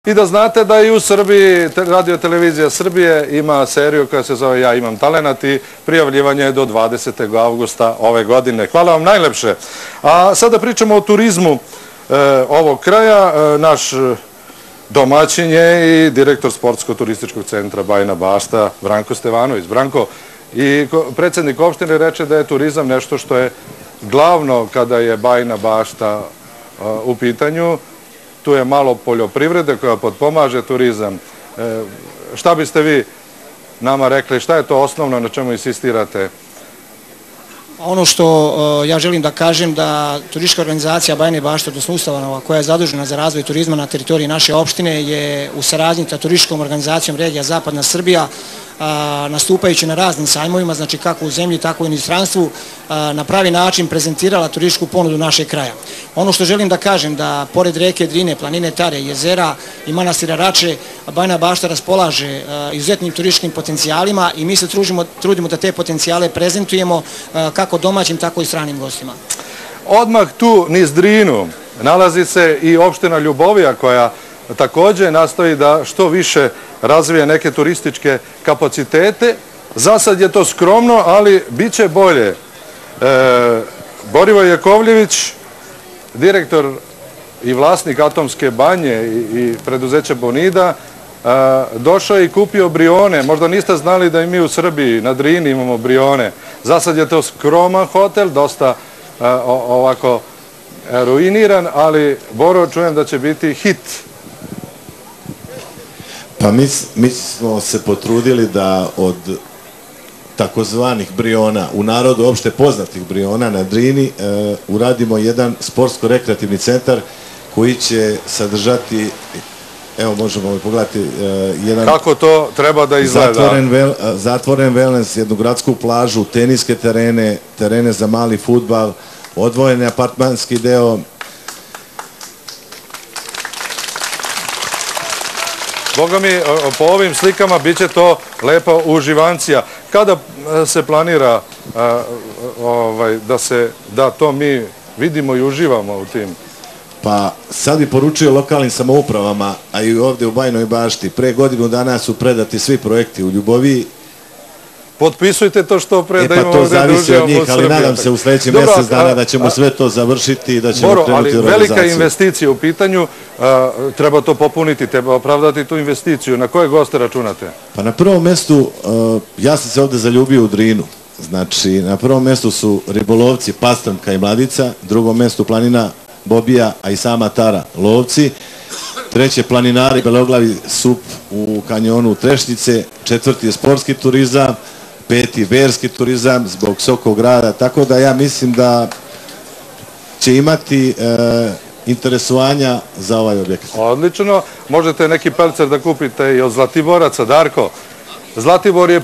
I da znate da i u Srbiji Radio Televizija Srbije ima seriju koja se zove Ja imam talenat i prijavljivanje je do 20. avgusta ove godine. Hvala vam najlepše. A sada pričamo o turizmu ovog kraja. Naš domaćin je i direktor Sportsko-turističkog centra Bajina Bašta, Branko Stevanović. Branko, i predsjednik opštine reče da je turizam nešto što je glavno kada je Bajina Bašta u pitanju. Tu je malo poljoprivrede koja potpomaže turizam. Šta biste vi nama rekli, šta je to osnovno na čemu insistirate? Ono što ja želim da kažem da turistička organizacija Bajine Bašte, odnosno ustanova koja je zadužena za razvoj turizma na teritoriji naše opštine, je u saradnji sa turističkom organizacijom regija Zapadna Srbija, nastupajući na raznim sajmovima, znači kako u zemlji, tako i u inostranstvu, na pravi način prezentirala turističku ponudu našeg kraja. Ono što želim da kažem da pored reke Drine, planine Tare, jezera i manastira Rače, Bajina Bašta raspolaže izuzetnim turističkim potencijalima i mi se trudimo da te potencijale prezentujemo kako domaćim, tako i stranim gostima. Odmah tu niz Drinu nalazi se i opština Ljubovija koja također nastoji da što više razvije neke turističke kapacitete. Za sad je to skromno, ali bit će bolje. Borivoj Jakovljević, direktor i vlasnik Atomske banje i preduzeća Bonida, došao je i kupio Brione. Možda niste znali da i mi u Srbiji na Drini imamo Brione. Za sad je to skroman hotel, dosta ovako ruiniran, ali Boro, čujem da će biti hit. Pa mi smo se potrudili da od takozvanih Briona, u narodu opšte poznatih Briona na Drini, uradimo jedan sportsko-rekreativni centar koji će sadržati, evo možemo pogledati, jedan... Kako to treba da izgleda? Zatvoren wellness, jednu gradsku plažu, teniske terene, terene za mali fudbal, odvojeni apartmanski deo. Boga mi, po ovim slikama bit će to lepa uživancija. Kada se planira da to mi vidimo i uživamo u tim? Pa sad bi poručio lokalnim samoupravama, a i ovdje u Bajinoj Bašti, pre godinu dana su predati svi projekti u Ljuboviji. Potpisujte to što pre da imamo ovdje da uživamo u Srbiji. Pa to zavisi od njih, ali nadam se u sljedećih mjesec dana da ćemo sve to završiti i da ćemo krenuti u realizaciju. Ali velika investicija u pitanju, treba to popuniti, treba opravdati tu investiciju. Na koje goste računate? Pa na prvom mjestu, ja sam se ovdje zaljubio u Drinu. Znači, na prvom mjestu su ribolovci Pastrmka i Mladica, drugom mjestu planina Bobija, a i sama Tara, lovci. Treće, planinari Beloglavi Sup u kanjonu Trešnjice. Četvrti je sportski turizam. Peti, verski turizam zbog Sokog grada. Tako da ja mislim da će imati interesovanja za ovaj objekat. Odlično. Možete neki pelcer da kupite i od Zlatiboraca, Darko. Zlatibor je